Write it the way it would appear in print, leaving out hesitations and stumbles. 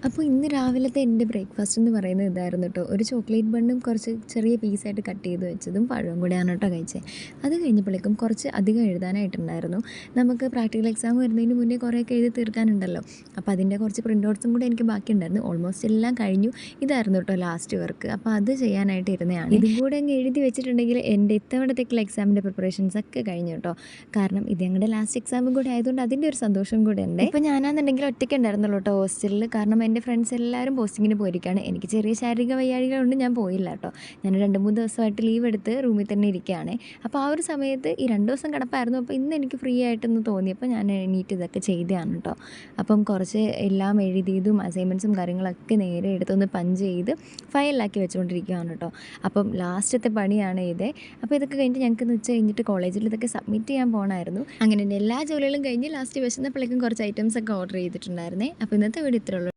അപ്പോൾ ഇന്ന് രാവിലത്തെ എൻ്റെ ബ്രേക്ക്ഫാസ്റ്റ് എന്ന് പറയുന്നത് ഇതായിരുന്നു കേട്ടോ. ഒരു ചോക്ലേറ്റ് ബണ്ണും കുറച്ച് ചെറിയ പീസായിട്ട് കട്ട് ചെയ്ത് വെച്ചതും പഴവും കൂടെയാണ് കേട്ടോ കഴിച്ചത്. അത് കഴിഞ്ഞപ്പോഴേക്കും കുറച്ച് അധികം എഴുതാനായിട്ടുണ്ടായിരുന്നു. നമുക്ക് പ്രാക്ടിക്കൽ എക്സാം വരുന്നതിന് മുന്നേ കുറേയൊക്കെ എഴുതി തീർക്കാനുണ്ടല്ലോ. അപ്പോൾ അതിൻ്റെ കുറച്ച് പ്രിൻ്റ് ഔട്ട്സും കൂടെ എനിക്ക് ബാക്കിയുണ്ടായിരുന്നു. ഓൾമോസ്റ്റ് എല്ലാം കഴിഞ്ഞു. ഇതായിരുന്നു കേട്ടോ ലാസ്റ്റ് വർക്ക്. അപ്പോൾ അത് ചെയ്യാനായിട്ട് ഇരുന്നതാണ്. ഇതും കൂടെ അങ്ങ് എഴുതി വെച്ചിട്ടുണ്ടെങ്കിൽ എൻ്റെ ഇത്തവണത്തേക്കുള്ള എക്സാമിൻ്റെ പ്രിപ്പറേഷൻസ് ഒക്കെ കഴിഞ്ഞു കേട്ടോ. കാരണം ഇത് ഞങ്ങളുടെ ലാസ്റ്റ് എക്സാമും കൂടെ ആയതുകൊണ്ട് അതിൻ്റെ ഒരു സന്തോഷം കൂടെ ഉണ്ട്. ഇപ്പോൾ ഞാനാണെന്നുണ്ടെങ്കിൽ ഒറ്റയ്ക്ക് ഉണ്ടായിരുന്നുള്ളൂ കേട്ടോ ഹോസ്റ്റലിൽ. കാരണം എൻ്റെ ഫ്രണ്ട്സ് എല്ലാവരും പോസ്റ്റിങ്ങിന് പോയിരിക്കുകയാണ്. എനിക്ക് ചെറിയ ശാരീരിക വയ്യാഴികളുണ്ട്, ഞാൻ പോയില്ല കേട്ടോ. ഞാൻ 2-3 ദിവസമായിട്ട് ലീവ് എടുത്ത് റൂമിൽ തന്നെ ഇരിക്കുകയാണ്. അപ്പോൾ ആ ഒരു സമയത്ത് ഈ 2 ദിവസം കിടപ്പായിരുന്നു. അപ്പോൾ ഇന്ന് എനിക്ക് ഫ്രീ ആയിട്ടൊന്ന് തോന്നിയപ്പോൾ ഞാൻ എണീറ്റ് ഇതൊക്കെ ചെയ്തതാണ് കേട്ടോ. അപ്പം കുറച്ച് എല്ലാം എഴുതിയതും അസൈൻമെൻറ്റ്സും കാര്യങ്ങളൊക്കെ നേരെ എടുത്തൊന്ന് പഞ്ച് ചെയ്ത് ഫയലിലാക്കി വെച്ചുകൊണ്ടിരിക്കുകയാണ് കേട്ടോ. അപ്പം ലാസ്റ്റത്തെ പണിയാണ് ഇത്. അപ്പോൾ ഇതൊക്കെ കഴിഞ്ഞിട്ട് ഞങ്ങൾക്ക് ഉച്ച കഴിഞ്ഞിട്ട് കോളേജിൽ ഇതൊക്കെ സബ്മിറ്റ് ചെയ്യാൻ പോകണമായിരുന്നു. അങ്ങനെ എല്ലാ ജോലികളും കഴിഞ്ഞ് ലാസ്റ്റ് വിശന്നപ്പോഴേക്കും കുറച്ച് ഐറ്റംസ് ഒക്കെ ഓർഡർ ചെയ്തിട്ടുണ്ടായിരുന്നേ. അപ്പോൾ ഇന്നത്തെ വീഡിയോ ഇത്രയുള്ളൂ.